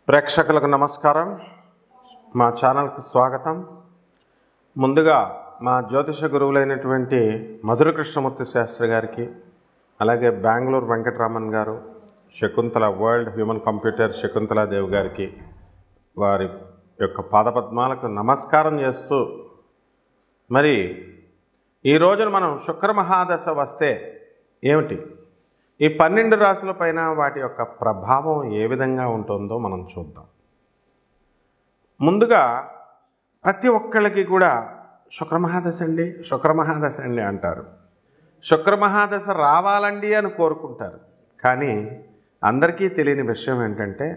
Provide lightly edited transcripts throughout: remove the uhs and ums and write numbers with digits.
ప్రేక్షకులకు నమస్కారం. మా ఛానల్కి స్వాగతం. ముందుగా మా జ్యోతిష గురువులైనటువంటి మధుర కృష్ణమూర్తి శాస్త్రి గారికి, అలాగే బెంగళూరు వెంకటరామన్ గారు, Shakuntala world human computer Shakuntala Devi గారికి వారి యొక్క పాదపద్మాలకు నమస్కారం చేస్తూ, మరి ఈ రోజున మనం శుక్ర మహాదశ వస్తే ఏమిటి, ఈ 12 రాశుల పైన వాటి యొక్క ప్రభావం ఏ విధంగా ఉంటుందో మనం చూద్దాం. ముందుగా ప్రతి ఒక్కళ్ళకి కూడా శుక్రమహాదశ అండి, శుక్రమహాదశ అండి అంటారు. శుక్రమహాదశ రావాలండి అని కోరుకుంటారు. కానీ అందరికీ తెలియని విషయం ఏంటంటే,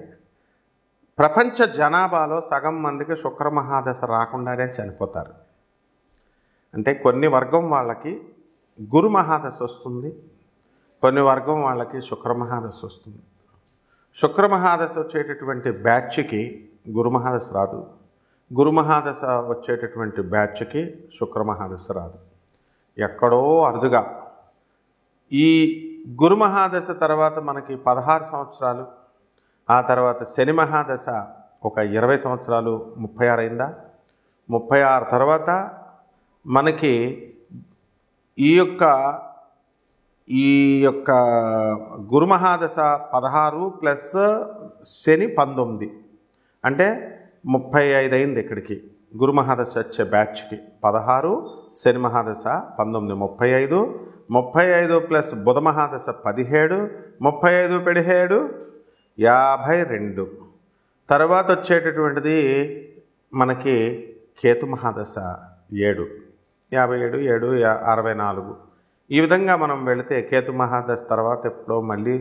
ప్రపంచ జనాభాలో సగం మందికి శుక్రమహాదశ రాకుండానే చనిపోతారు. అంటే కొన్ని వర్గం వాళ్ళకి గురు మహాదశ వస్తుంది, కొన్ని వర్గం వాళ్ళకి శుక్రమహాదశ వస్తుంది. శుక్రమహాదశ వచ్చేటటువంటి బ్యాచ్కి గురుమహాదశ రాదు, గురుమహాదశ వచ్చేటటువంటి బ్యాచ్కి శుక్రమహాదశ రాదు. ఎక్కడో అరుదుగా ఈ గురుమహాదశ తర్వాత మనకి 16 సంవత్సరాలు, ఆ తర్వాత శని మహాదశ ఒక 20 సంవత్సరాలు, 36 అయిందా, 36 తర్వాత మనకి ఈ యొక్క గురుమహాదశ 16 ప్లస్ శని 19 అంటే 35 అయింది. ఇక్కడికి గురుమహాదశ వచ్చే బ్యాచ్కి 16, శని మహాదశ 19, 35, 35 ప్లస్ బుధ మహాదశ 17, 35 17 52. తర్వాత వచ్చేటటువంటిది మనకి కేతు మహాదశ 7, 57, 7, 64. ఈ విధంగా మనం వెళితే కేతు మహాదశ తర్వాత ఎప్పుడో మళ్ళీ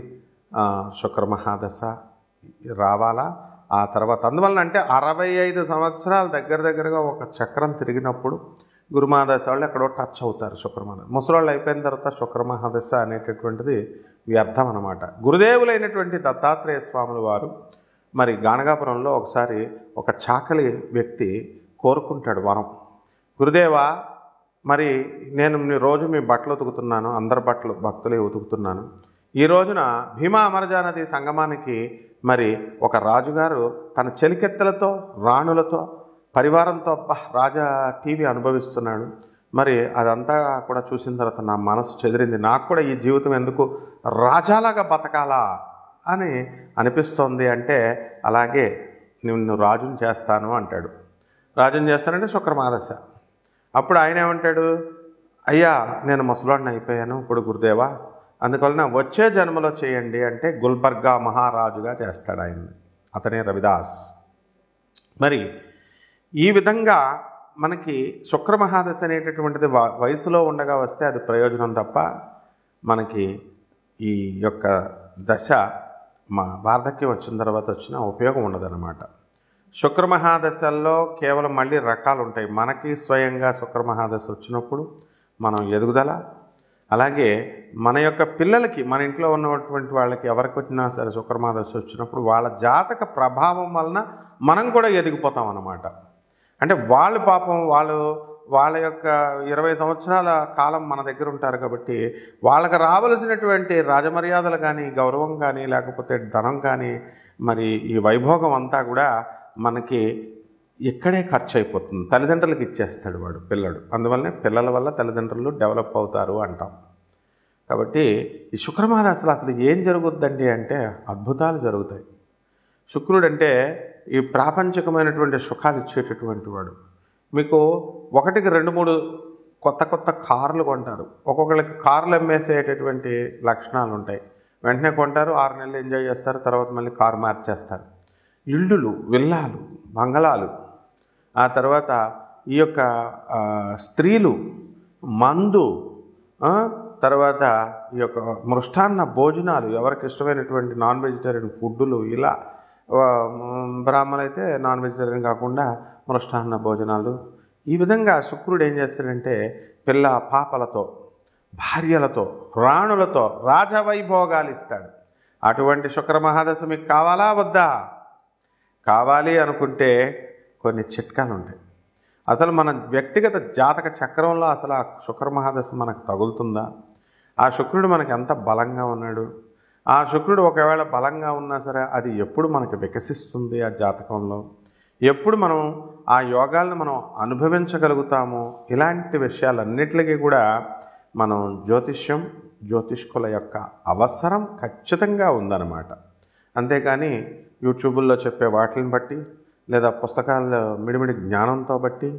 శుక్ర మహాదశ రావాలా. ఆ తర్వాత అందువలన అంటే 65 సంవత్సరాలు దగ్గరగా ఒక చక్రం తిరిగినప్పుడు గురుమహాదశ వాళ్ళు ఎక్కడో టచ్ అవుతారు. శుక్రమహాదశ ముసలాళ్ళు అయిపోయిన తర్వాత శుక్రమహాదశ అనేటటువంటిది వ్యర్థం అన్నమాట. గురుదేవులైనటువంటి దత్తాత్రేయ స్వాముల వారు మరి గానగాపురంలో ఒకసారి ఒక చాకలి వ్యక్తి కోరుకుంటాడు వరం, గురుదేవా మరి నేను రోజు మీ బట్టలు ఉతుకుతున్నాను, అందరి బట్టలు భక్తులే ఉతుకుతున్నాను. ఈ రోజున భీమా అమరజా నది సంగమానికి మరి ఒక రాజుగారు తన చెలికెత్తలతో రాణులతో పరివారంతో రాజా టీవీ అనుభవిస్తున్నాడు. మరి అదంతా కూడా చూసిన తర్వాత నా మనసు చెదిరింది, నాకు కూడా ఈ జీవితం ఎందుకు రాజాలాగా బతకాలా అని అనిపిస్తోంది. అంటే అలాగే నిన్ను రాజుని చేస్తాను అంటాడు. రాజుని చేస్తానంటే శుక్రమహాదశ. అప్పుడు ఆయన ఏమంటాడు, అయ్యా నేను ముసలాడిని అయిపోయాను ఇప్పుడు గురుదేవా, అందువలన వచ్చే జన్మలో చేయండి అంటే గుల్బర్గా మహారాజుగా చేస్తాడు ఆయన్ని. అతనే రవిదాస్. మరి ఈ విధంగా మనకి శుక్రమహాదశ అనేటటువంటిది వయసులో ఉండగా వస్తే అది ప్రయోజనం తప్ప మనకి ఈ యొక్క దశ మా వార్ధక్యం వచ్చిన తర్వాత వచ్చిన ఉపయోగం ఉండదన్నమాట. శుక్రమహాదశల్లో కేవలం మళ్ళీ రకాలు ఉంటాయి. మనకి స్వయంగా శుక్రమహాదశ వచ్చినప్పుడు మనం ఎదుగుదల, అలాగే మన యొక్క పిల్లలకి, మన ఇంట్లో ఉన్నటువంటి వాళ్ళకి ఎవరికి వచ్చినా సరే శుక్రమహాదశ వచ్చినప్పుడు వాళ్ళ జాతక ప్రభావం వలన మనం కూడా ఎదిగిపోతాం అన్నమాట. అంటే వాళ్ళు పాపం వాళ్ళ యొక్క 20 సంవత్సరాల కాలం మన దగ్గర ఉంటారు కాబట్టి వాళ్ళకి రావలసినటువంటి రాజమర్యాదలు కానీ, గౌరవం కానీ, లేకపోతే ధనం కానీ, మరి ఈ వైభోగం అంతా కూడా మనకి ఇక్కడే ఖర్చు అయిపోతుంది. తల్లిదండ్రులకు ఇచ్చేస్తాడు వాడు పిల్లడు. అందువల్లనే పిల్లల వల్ల తల్లిదండ్రులు డెవలప్ అవుతారు అంటాం. కాబట్టి ఈ శుక్రమహాదశలో అసలు ఏం జరుగుద్దండి అంటే అద్భుతాలు జరుగుతాయి. శుక్రుడు అంటే ఈ ప్రాపంచికమైనటువంటి సుఖాలు ఇచ్చేటటువంటి వాడు. మీకు 1కి 2-3 కొత్త కార్లు కొంటారు. ఒక్కొక్కరికి కార్లు అమ్మేసేటటువంటి లక్షణాలు ఉంటాయి. వెంటనే కొంటారు, 6 నెలలు ఎంజాయ్ చేస్తారు, తర్వాత మళ్ళీ కారు మార్చేస్తారు. ఇల్లులు, విల్లాలు, బంగళాలు, ఆ తర్వాత ఈ యొక్క స్త్రీలు, మందు, తర్వాత ఈ యొక్క మృష్టాన్న భోజనాలు, ఎవరికి ఇష్టమైనటువంటి నాన్ వెజిటేరియన్ ఫుడ్డులు, ఇలా బ్రాహ్మణులు అయితే నాన్ వెజిటేరియన్ కాకుండా మృష్టాన్న భోజనాలు. ఈ విధంగా శుక్రుడు ఏం చేస్తాడంటే పిల్ల పాపలతో, భార్యలతో, రాణులతో రాజవైభోగాలు ఇస్తాడు. అటువంటి శుక్రమహాదశ మీకు కావాలా వద్దా? కావాలి అనుకుంటే కొన్ని చిట్కాలు ఉంటాయి. అసలు మన వ్యక్తిగత జాతక చక్రంలో అసలు ఆ శుక్రమహాదశ మనకు తగులుతుందా? ఆ శుక్రుడు మనకి ఎంత బలంగా ఉన్నాడు? ఆ శుక్రుడు ఒకవేళ బలంగా ఉన్నా సరే అది ఎప్పుడు మనకి వికసిస్తుంది ఆ జాతకంలో, ఎప్పుడు మనం ఆ యోగాలను మనం అనుభవించగలుగుతాము, ఇలాంటి విషయాలన్నిటికీ కూడా మనం జ్యోతిష్కుల యొక్క అవసరం ఖచ్చితంగా ఉందన్నమాట. అంతేకాని యూట్యూబుల్లో చెప్పే వాటిని బట్టి లేదా పుస్తకాల్లో మిడిమిడి జ్ఞానంతో బట్టి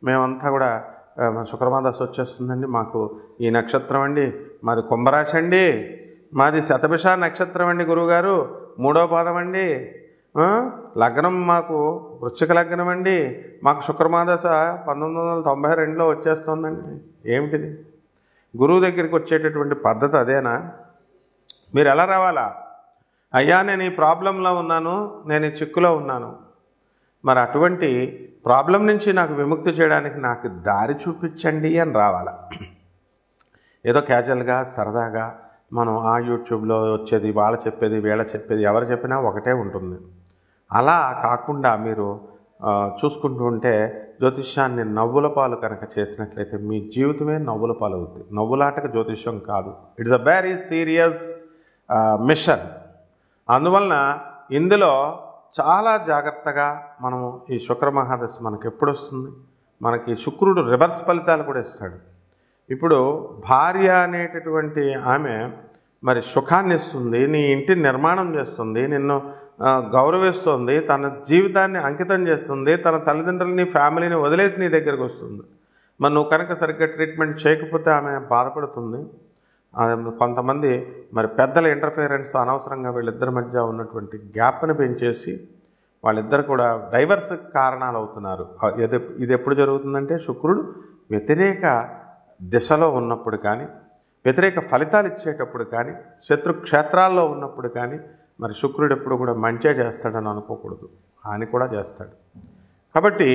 మేమంతా కూడా శుక్రమాదశ వచ్చేస్తుందండి, మాకు ఈ నక్షత్రం అండి, మాది కుంభరాశి అండి, మాది శతభిష నక్షత్రం అండి గురువుగారు, 3వ పాదం అండి, లగ్నం మాకు వృశ్చిక లగ్నం అండి, మాకు శుక్రమాదశ 1992లో వచ్చేస్తుందండి. ఏమిటిది? గురువు దగ్గరికి వచ్చేటటువంటి పద్ధతి అదేనా? మీరు ఎలా రావాలా? అయ్యా నేను ఈ ప్రాబ్లంలో ఉన్నాను, నేను ఈ చిక్కులో ఉన్నాను, మరి అటువంటి ప్రాబ్లం నుంచి నాకు విముక్తి చేయడానికి నాకు దారి చూపించండి అని రావాలా. ఏదో క్యాజువల్గా సరదాగా మనం ఆ యూట్యూబ్లో వచ్చేది, వాళ్ళు చెప్పేది, వీళ్ళ చెప్పేది, ఎవరు చెప్పినా ఒకటే ఉంటుంది. అలా కాకుండా మీరు చూసుకుంటూ ఉంటే జ్యోతిష్యాన్ని నవ్వుల పాలు కనుక చేసినట్లయితే మీ జీవితమే నవ్వుల పాలు అవుతుంది. నవ్వులాటక జ్యోతిష్యం కాదు, it's a very serious mission. అందువలన ఇందులో చాలా జాగ్రత్తగా మనము ఈ శుక్ర మహాదశ మనకి ఎప్పుడు వస్తుంది, మనకి శుక్రుడు రివర్స్ ఫలితాలు కూడా ఇస్తాడు. ఇప్పుడు భార్య అనేటటువంటి ఆమె మరి సుఖాన్ని ఇస్తుంది, నీ ఇంటిని నిర్మాణం చేస్తుంది, నిన్ను గౌరవిస్తుంది, తన జీవితాన్ని అంకితం చేస్తుంది, తన తల్లిదండ్రులని ఫ్యామిలీని వదిలేసి నీ దగ్గరకు వస్తుంది. మరి నువ్వు కనుక సరిగ్గా ట్రీట్మెంట్ చేయకపోతే ఆమె బాధపడుతుంది. కొంతమంది మరి పెద్దల ఇంటర్ఫియరెన్స్ అనవసరంగా వీళ్ళిద్దరి మధ్య ఉన్నటువంటి గ్యాప్ని పెంచేసి వాళ్ళిద్దరు కూడా డైవర్స్ కారణాలు అవుతున్నారు. ఇది ఎప్పుడు జరుగుతుందంటే శుక్రుడు వ్యతిరేక దిశలో ఉన్నప్పుడు కానీ, వ్యతిరేక ఫలితాలు ఇచ్చేటప్పుడు కానీ, శత్రుక్షేత్రాల్లో ఉన్నప్పుడు కానీ మరి శుక్రుడు ఎప్పుడు కూడా మంచే చేస్తాడని అనుకోకూడదు, హాని కూడా చేస్తాడు. కాబట్టి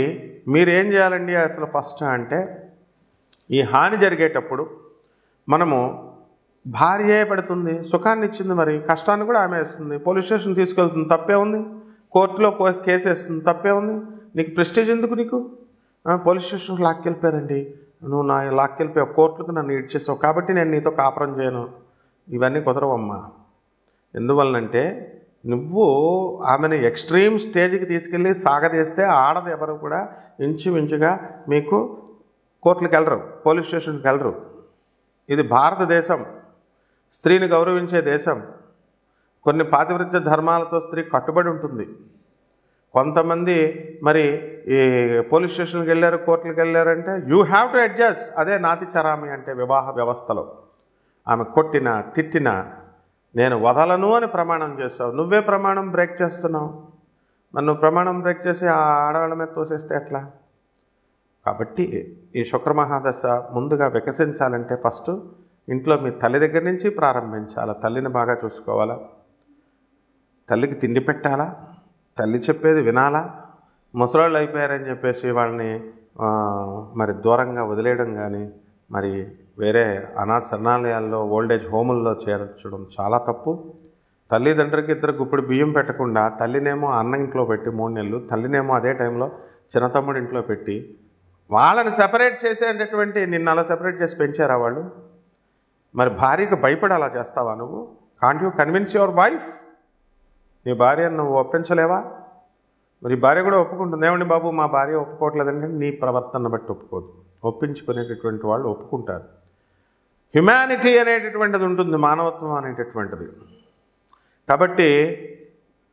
మీరేం చేయాలండి అసలు ఫస్ట్ అంటే, ఈ హాని జరిగేటప్పుడు మనము భార్యే పెడుతుంది, సుఖాన్ని ఇచ్చింది, మరి కష్టాన్ని కూడా ఆమె వేస్తుంది, పోలీస్ స్టేషన్ తీసుకెళ్తుంది, తప్పే ఉంది, కోర్టులో కేసు వేస్తుంది, తప్పే ఉంది, నీకు ప్రెస్టేజ్ ఎందుకు, నీకు పోలీస్ స్టేషన్కి లాక్కెళ్ళిపోయారండి, నువ్వు నా లాక్కెళ్ళిపోయావు, కోర్టులకు నన్ను ఇచ్చేసావు కాబట్టి నేను నీతో కాపురం చేయను, ఇవన్నీ కుదరవమ్మా. ఎందువలనంటే నువ్వు ఆమెను ఎక్స్ట్రీమ్ స్టేజ్కి తీసుకెళ్ళి సాగదీస్తే ఆడది ఎవరు కూడా ఇంచుమించుగా మీకు కోర్టులకు వెళ్ళరు, పోలీస్ స్టేషన్కి వెళ్ళరు. ఇది భారతదేశం, స్త్రీని గౌరవించే దేశం. కొన్ని పాతివ్రత్య ధర్మాలతో స్త్రీ కట్టుబడి ఉంటుంది. కొంతమంది మరి ఈ పోలీస్ స్టేషన్కి వెళ్ళారు, కోర్టులకు వెళ్ళారంటే యూ హ్యావ్ టు అడ్జస్ట్. అదే నాతి చరామి అంటే వివాహ వ్యవస్థలో. ఆమె కొట్టినా తిట్టినా నేను వదలను అని ప్రమాణం చేస్తావు, నువ్వే ప్రమాణం బ్రేక్ చేస్తున్నావు. మరి నువ్వు ప్రమాణం బ్రేక్ చేసి ఆ ఆడవాళ్ళ మీద తోసేస్తే ఎట్లా? కాబట్టి ఈ శుక్ర మహాదశ ముందుగా వికసించాలంటే ఫస్ట్ ఇంట్లో మీ తల్లి దగ్గర నుంచి ప్రారంభించాలా. తల్లిని బాగా చూసుకోవాలా, తల్లికి తిండి పెట్టాలా, తల్లి చెప్పేది వినాలా. ముసలాళ్ళు అయిపోయారని చెప్పేసి వాళ్ళని మరి దూరంగా వదిలేయడం కానీ, మరి వేరే అనాథ శరణాలయాల్లో ఓల్డేజ్ హోముల్లో చేర్చడం చాలా తప్పు. తల్లిదండ్రికి ఇద్దరు గుప్పుడు బియ్యం పెట్టకుండా తల్లినేమో అన్న ఇంట్లో పెట్టి 3 నెలలు, తల్లినేమో అదే టైంలో చిన్న తమ్ముడి ఇంట్లో పెట్టి వాళ్ళని సెపరేట్ చేసేటటువంటి, నిన్ను అలా సెపరేట్ చేసి పెంచారా వాళ్ళు? మరి భార్యకు భయపడి అలా చేస్తావా నువ్వు? Can't you convince your wife? నీ భార్యను నువ్వు ఒప్పించలేవా? మరి భార్య కూడా ఒప్పుకుంటుంది, ఏమండి బాబు మా భార్య ఒప్పుకోవట్లేదంటే నీ ప్రవర్తన బట్టి ఒప్పుకోదు. ఒప్పించుకునేటటువంటి వాళ్ళు ఒప్పుకుంటారు. హ్యుమానిటీ అనేటటువంటిది ఉంటుంది, మానవత్వం అనేటటువంటిది. కాబట్టి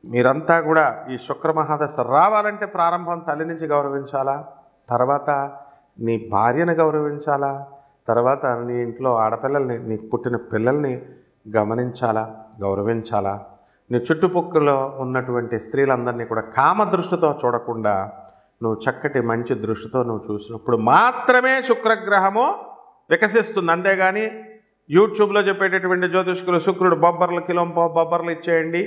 మీరంతా కూడా ఈ శుక్ర మహాదశ రావాలంటే ప్రారంభం తల్లి నుంచి గౌరవించాలా, తర్వాత నీ భార్యను గౌరవించాలా, తర్వాత నీ ఇంట్లో ఆడపిల్లల్ని, నీకు పుట్టిన పిల్లల్ని గమనించాలా, గౌరవించాలా. నీ చుట్టుపక్కల ఉన్నటువంటి స్త్రీలందరినీ కూడా కామ దృష్టితో చూడకుండా నువ్వు చక్కటి మంచి దృష్టితో నువ్వు చూసినప్పుడు మాత్రమే శుక్రగ్రహము వికసిస్తుంది. అంతేగాని యూట్యూబ్లో చెప్పేటటువంటి జ్యోతిష్కులు శుక్రుడు బొబ్బర్లు కిలోంపో బొబ్బర్లు ఇచ్చేయండి,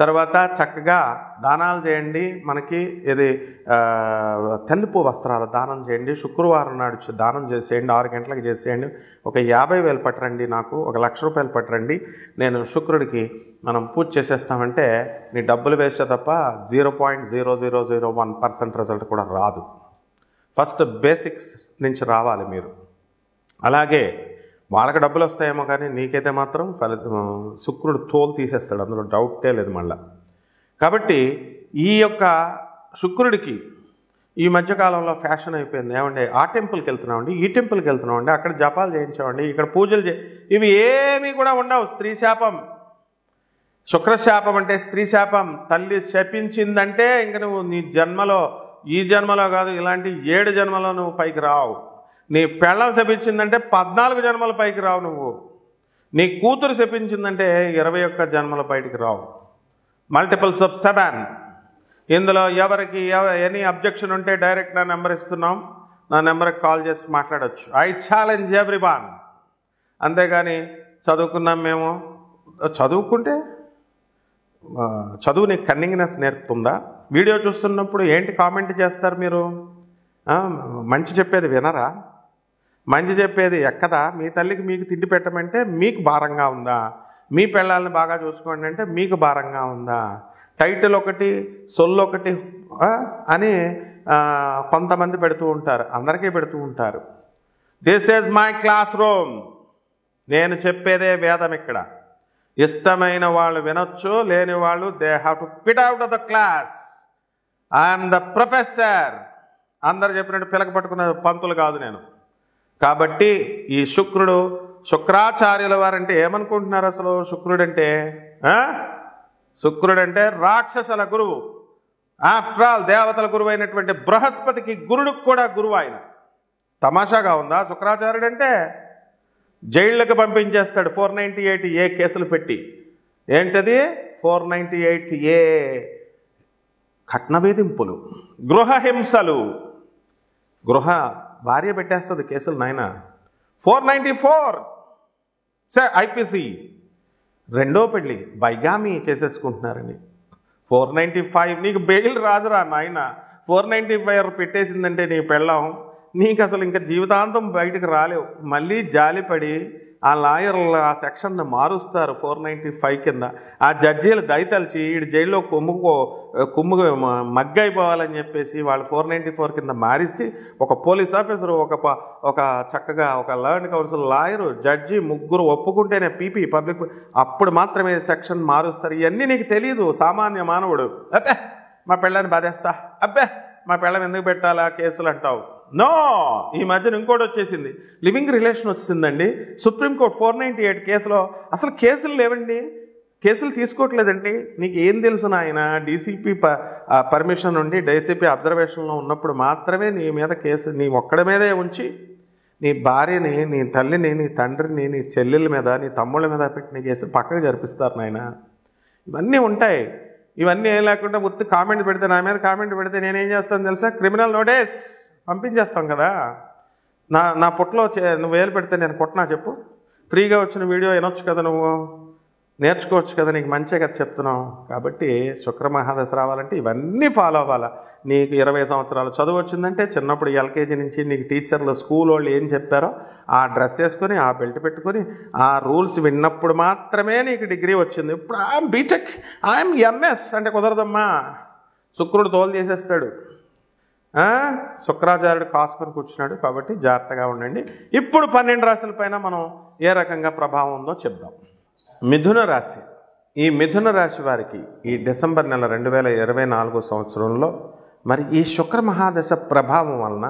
తర్వాత చక్కగా దానాలు చేయండి, మనకి ఇది తెల్లుపు వస్త్రాలు దానం చేయండి, శుక్రవారం నాడు దానం చేసేయండి, 6 గంటలకు చేసేయండి, ఒక 50,000 పట్టరండి, నాకు 1,00,000 రూపాయలు పట్టరండి, నేను శుక్రుడికి మనం పూజ చేసేస్తామంటే నీ డబ్బులు వేస్తే తప్ప 0.0001% రిజల్ట్ కూడా రాదు. ఫస్ట్ బేసిక్స్ నుంచి రావాలి మీరు. అలాగే వాళ్ళకి డబ్బులు వస్తాయేమో కానీ నీకైతే మాత్రం శుక్రుడు తోలు తీసేస్తాడు, అందులో డౌటే లేదు మళ్ళా. కాబట్టి ఈ యొక్క శుక్రుడికి ఈ మధ్యకాలంలో ఫ్యాషన్ అయిపోయింది. ఏమండి ఆ టెంపుల్కి వెళ్తున్నామండి, ఈ టెంపుల్కి వెళ్తున్నామండి, అక్కడ జపాలు చేయించామండి, ఇక్కడ పూజలు ఇవి ఏమీ కూడా ఉండవు. స్త్రీ శాపం, శుక్రశాపం అంటే స్త్రీ శాపం. తల్లి శపించిందంటే ఇంక నువ్వు నీ జన్మలో, ఈ జన్మలో కాదు ఇలాంటి 7 జన్మలో నువ్వు పైకి రావు. నీ పెళ్ళం శపించిందంటే 14 జన్మల పైకి రావు నువ్వు. నీ కూతురు శపించిందంటే 21 జన్మల బయటికి రావు. Multiples of 7. ఇందులో ఎవరికి ఎనీ అబ్జెక్షన్ ఉంటే డైరెక్ట్ నా నెంబర్ ఇస్తున్నాం, నా నెంబర్కి కాల్ చేసి మాట్లాడచ్చు. I challenge everyone. అంతేగాని చదువుకున్నాం మేము, చదువుకుంటే చదువు నీకు కన్నింగ్నెస్ నేర్పుతుందా? వీడియో చూస్తున్నప్పుడు ఏంటి కామెంట్ చేస్తారు మీరు? మంచి చెప్పేది వినరా? మంచి చెప్పేది ఎక్కదా? మీ తల్లికి మీకు తిండి పెట్టమంటే మీకు భారంగా ఉందా? మీ పిల్లల్ని బాగా చూసుకోండి అంటే మీకు భారంగా ఉందా? టైటిల్ ఒకటి, సొల్లు ఒకటి అని కొంతమంది పెడుతూ ఉంటారు, అందరికీ పెడుతూ ఉంటారు. This is my class room, నేను చెప్పేదే వేదం. ఇక్కడ ఇష్టమైన వాళ్ళు వినొచ్చు, లేని వాళ్ళు they have to quit out of the class. I'm the professor. అందరు చెప్పినట్టు పిలక పట్టుకున్న పంతులు కాదు నేను. కాబట్టి ఈ శుక్రాచార్యుల వారంటే ఏమనుకుంటున్నారు అసలు? శుక్రుడంటే రాక్షసుల గురువు. ఆఫ్టర్ ఆల్ దేవతల గురువు అయినటువంటి బృహస్పతికి గురుడికి కూడా గురువు ఆయన. తమాషాగా ఉందా? శుక్రాచార్యుడు అంటే జైళ్ళకి పంపించేస్తాడు 498A కేసులు పెట్టి. ఏంటది 498A? కట్న వేధింపులు, గృహహింసలు. భార్య పెట్టేస్తుంది కేసులు నాయన. 494 IPC రెండో పెళ్ళి, బైగామి చేసేసుకుంటున్నారని. 495 నీకు బెయిల్ రాదురా నాయన. 495 పెట్టేసిందంటే నీ పెళ్ళం, నీకు అసలు ఇంకా జీవితాంతం బయటకు రాలేవు. మళ్ళీ జాలిపడి ఆ లాయర్లు ఆ సెక్షన్ని మారుస్తారు 495 కింద. ఆ జడ్జీలు దయతలిచి ఈ జైల్లో కుమ్ము మగ్గైపోవాలని చెప్పేసి వాళ్ళు 494 కింద మారిస్తే ఒక పోలీస్ ఆఫీసరు, ఒక చక్కగా ఒక ల్యాండ్ కౌన్సిల్ లాయరు, జడ్జి ముగ్గురు ఒప్పుకుంటేనే పీపీ పబ్లిక్ అప్పుడు మాత్రమే సెక్షన్ మారుస్తారు. ఇవన్నీ నీకు తెలియదు సామాన్య మానవుడు. అబ్బే మా పిల్లని బాధేస్తా, అబ్బే మా పిల్లం ఎందుకు పెట్టాలా కేసులు అంటావు. నో, ఈ మధ్యన ఇంకోటి వచ్చేసింది, లివింగ్ రిలేషన్ వచ్చిందండి. సుప్రీంకోర్టు 498 కేసులో అసలు కేసులు లేవండి, కేసులు తీసుకోవట్లేదండి. నీకు ఏం తెలుసు నాయన? డీసీపీ పర్మిషన్ ఉండి డీసీపీ అబ్జర్వేషన్లో ఉన్నప్పుడు మాత్రమే నీ మీద కేసు, నీ ఒక్కడి మీదే ఉంచి నీ భార్యని, నీ తల్లిని, నీ తండ్రిని, నీ చెల్లెల మీద, నీ తమ్ముళ్ళ మీద పెట్టిన కేసు పక్కకు జరిపిస్తారు నాయన. ఇవన్నీ ఉంటాయి. ఇవన్నీ ఏం లేకుండా ఉత్తి కామెంట్ పెడితే, నా మీద కామెంట్ పెడితే నేనేం చేస్తాను తెలుసా? క్రిమినల్ నోటీస్ పంపించేస్తాం కదా. నా పుట్టలో నువ్వు వేలు పెడితే నేను కొట్టనా చెప్పు? ఫ్రీగా వచ్చిన వీడియో వినొచ్చు కదా, నువ్వు నేర్చుకోవచ్చు కదా, నీకు మంచిగా కదా చెప్తున్నావు. కాబట్టి శుక్రమహాదశ రావాలంటే ఇవన్నీ ఫాలో అవ్వాలా. నీకు 20 సంవత్సరాలు చదువు వచ్చిందంటే చిన్నప్పుడు ఎల్కేజీ నుంచి నీకు టీచర్లు స్కూల్ వాళ్ళు ఏం చెప్పారో ఆ డ్రెస్ వేసుకొని, ఆ బెల్ట్ పెట్టుకొని, ఆ రూల్స్ విన్నప్పుడు మాత్రమే నీకు డిగ్రీ వచ్చింది. ఇప్పుడు ఐఎమ్ బీటెక్, ఐఎమ్ ఎంఎస్ అంటే కుదరదమ్మా. శుక్రుడు తోలు చేసేస్తాడు. శుక్రాచార్యుడు కాసుకొని కూర్చున్నాడు. కాబట్టి జాగ్రత్తగా ఉండండి. ఇప్పుడు 12 రాశుల పైన మనం ఏ రకంగా ప్రభావం ఉందో చెప్దాం. మిథున రాశి. ఈ మిథున రాశి వారికి ఈ డిసెంబర్ నెల 2024 సంవత్సరంలో మరి ఈ శుక్ర మహాదశ ప్రభావం వలన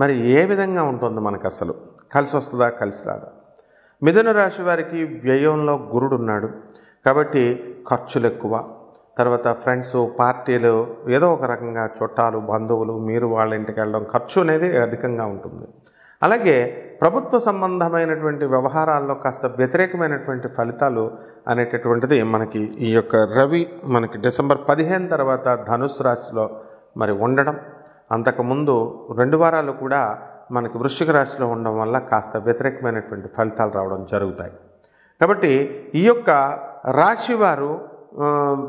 మరి ఏ విధంగా ఉంటుంది? మనకు అసలు కలిసి వస్తుందా, కలిసి రాదా? మిథున రాశి వారికి వ్యయంలో గురుడు ఉన్నాడు కాబట్టి ఖర్చులు ఎక్కువ. తర్వాత ఫ్రెండ్స్, పార్టీలు, ఏదో ఒక రకంగా చుట్టాలు, బంధువులు, మీరు వాళ్ళ ఇంటికి వెళ్ళడం, ఖర్చు అనేది అధికంగా ఉంటుంది. అలాగే ప్రభుత్వ సంబంధమైనటువంటి వ్యవహారాల్లో కాస్త వ్యతిరేకమైనటువంటి ఫలితాలు అనేటటువంటిది మనకి ఈ యొక్క రవి మనకి డిసెంబర్ 15 తర్వాత ధనుస్సు రాశిలో మరి ఉండడం, అంతకుముందు 2 వారాలు కూడా మనకి వృశ్చిక రాశిలో ఉండడం వల్ల కాస్త వ్యతిరేకమైనటువంటి ఫలితాలు రావడం జరుగుతాయి. కాబట్టి ఈ యొక్క రాశివారు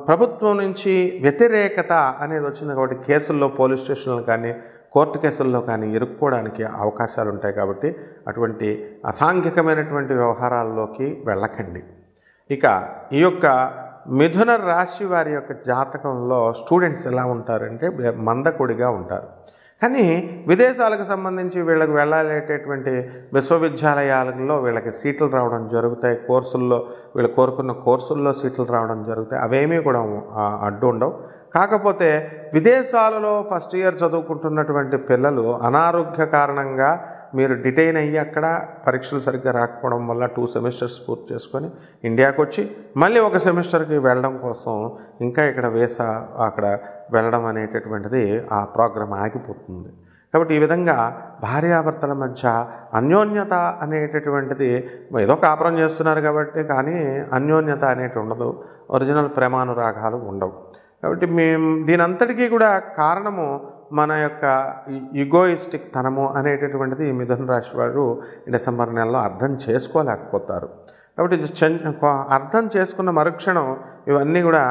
ప్రభుత్వం నుంచి వ్యతిరేకత అనేది వచ్చింది కాబట్టి కేసుల్లో, పోలీస్ స్టేషన్లు కానీ, కోర్టు కేసుల్లో కానీ ఇరుక్కోవడానికి అవకాశాలు ఉంటాయి. కాబట్టి అటువంటి అసాంఘికమైనటువంటి వ్యవహారాల్లోకి వెళ్ళకండి. ఇక ఈ యొక్క మిథున రాశి వారి యొక్క జాతకంలో స్టూడెంట్స్ ఎలా ఉంటారంటే మందకొడిగా ఉంటారు. కానీ విదేశాలకు సంబంధించి వీళ్ళకి వెళ్ళాలేటటువంటి విశ్వవిద్యాలయాలలో వీళ్ళకి సీట్లు రావడం జరుగుతాయి, కోర్సుల్లో వీళ్ళు కోరుకున్న కోర్సుల్లో సీట్లు రావడం జరుగుతాయి. అవేమీ కూడా అడ్డు ఉండవు. కాకపోతే విదేశాలలో ఫస్ట్ ఇయర్ చదువుకుంటున్నటువంటి పిల్లలు అనారోగ్య కారణంగా మీరు డిటైన్ అయ్యి అక్కడ పరీక్షలు సరిగ్గా రాకపోవడం వల్ల 2 సెమిస్టర్స్ పూర్తి చేసుకొని ఇండియాకు వచ్చి మళ్ళీ ఒక సెమిస్టర్కి వెళ్ళడం కోసం ఇంకా ఇక్కడ అక్కడ వెళ్ళడం అనేటటువంటిది ఆ ప్రోగ్రాం ఆగిపోతుంది. కాబట్టి ఈ విధంగా భార్యాభర్తల మధ్య అన్యోన్యత అనేటటువంటిది ఏదో కాపురం చేస్తున్నారు కాబట్టి, కానీ అన్యోన్యత అనేటి ఉండదు, ఒరిజినల్ ప్రేమానురాగాలు ఉండవు. కాబట్టి దీనంతటికీ కూడా కారణము మన యొక్క ఈగోయిస్టిక్ తనము అనేటటువంటిది మిథున రాశి వారు డిసెంబర్ నెలలో అర్థం చేసుకోలేకపోతారు. కాబట్టి అర్థం చేసుకున్న మరుక్షణం ఇవన్నీ కూడా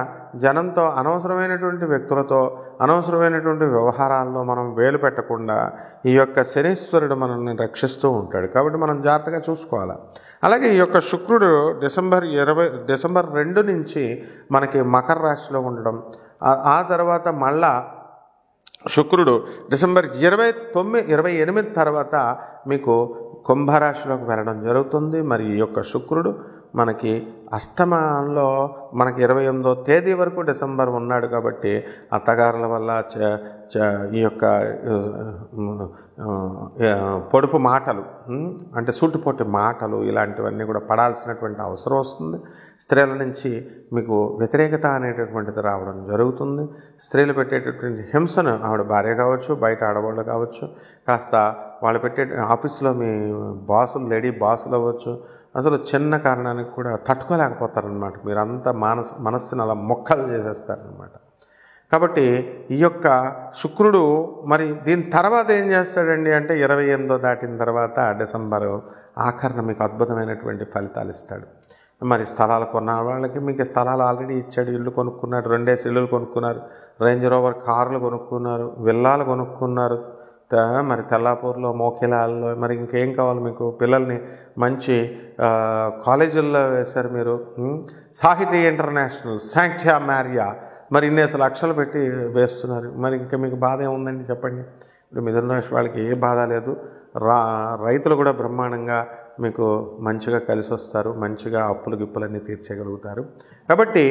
జనంతో అనవసరమైనటువంటి వ్యక్తులతో అనవసరమైనటువంటి వ్యవహారాల్లో మనం వేలు పెట్టకుండా ఈ యొక్క శనీశ్వరుడు మనల్ని రక్షిస్తూ ఉంటాడు. కాబట్టి మనం జాగ్రత్తగా చూసుకోవాలి. అలాగే ఈ యొక్క శుక్రుడు డిసెంబర్ 2 నుంచి మనకి మకర రాశిలో ఉండడం, ఆ తర్వాత మళ్ళా శుక్రుడు డిసెంబర్ 28 తర్వాత మీకు కుంభరాశిలోకి వెళ్ళడం జరుగుతుంది. మరి ఈ యొక్క శుక్రుడు మనకి అష్టమంలో మనకి 28వ తేదీ వరకు డిసెంబర్ ఉన్నాడు. కాబట్టి అత్తగారుల వల్ల ఈ యొక్క పొడుపు మాటలు అంటే సూటిపోటి మాటలు ఇలాంటివన్నీ కూడా పడాల్సినటువంటి అవసరం వస్తుంది. స్త్రీల నుంచి మీకు వ్యతిరేకత అనేటటువంటిది రావడం జరుగుతుంది. స్త్రీలు పెట్టేటటువంటి హింసను ఆవిడ భార్య కావచ్చు, బయట ఆడవాళ్ళు కావచ్చు, కాస్త వాళ్ళు పెట్టే ఆఫీస్లో మీ బాసులు, లేడీ బాసులు అవ్వచ్చు, అసలు చిన్న కారణానికి కూడా తట్టుకోలేకపోతారనమాట. మీరంతా మనస్సును అలా మొక్కలు చేసేస్తారనమాట. కాబట్టి ఈ యొక్క శుక్రుడు మరి దీని తర్వాత ఏం చేస్తాడండి అంటే 28 దాటిన తర్వాత డిసెంబర్ ఆఖరణ మీకు అద్భుతమైనటువంటి ఫలితాలు ఇస్తాడు. మరి స్థలాలు కొన్న వాళ్ళకి మీకు స్థలాలు ఆల్రెడీ ఇచ్చాడు. ఇల్లు కొనుక్కున్నాడు, 2 ఇల్లులు కొనుక్కున్నారు, రేంజ్ రోవర్ కార్లు కొనుక్కున్నారు, విల్లాలు కొనుక్కున్నారు. మరి తెల్లాపూర్లో, మోకిలాల్లో మరి ఇంకేం కావాలి మీకు? పిల్లల్ని మంచి కాలేజీల్లో వేశారు మీరు. సాహితీ ఇంటర్నేషనల్, శాంక్టియా మ్యారియా మరి ఇన్నేసి లక్షలు పెట్టి వేస్తున్నారు. మరి ఇంకా మీకు బాధ ఏముందండి చెప్పండి? ఇప్పుడు మిథున రాశి వాళ్ళకి ఏ బాధ లేదు. రైతులు కూడా బ్రహ్మాండంగా మీకు మంచిగా కలిసి వస్తారు, మంచిగా అప్పులు గిప్పులన్నీ తీర్చగలుగుతారు. కాబట్టి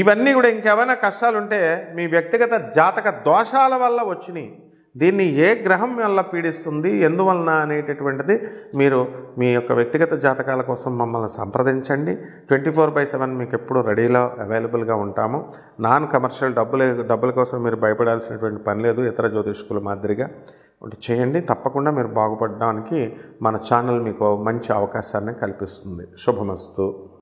ఇవన్నీ కూడా ఇంకేమైనా కష్టాలు ఉంటే మీ వ్యక్తిగత జాతక దోషాల వల్ల వచ్చినాయి. దీన్ని ఏ గ్రహం వల్ల పీడిస్తుంది, ఎందువలన అనేటటువంటిది మీరు మీ యొక్క వ్యక్తిగత జాతకాల కోసం మమ్మల్ని సంప్రదించండి. 24/7 మీకు ఎప్పుడు రెడీలో అవైలబుల్గా ఉంటాము. నాన్ కమర్షియల్ డబ్బుల కోసం మీరు భయపడాల్సినటువంటి పని లేదు. ఇతర జ్యోతిష్కుల మాదిరిగా చేయండి. తప్పకుండా మీరు బాగుపడడానికి మన ఛానల్ మీకు మంచి అవకాశాన్ని కల్పిస్తుంది. శుభమస్తు.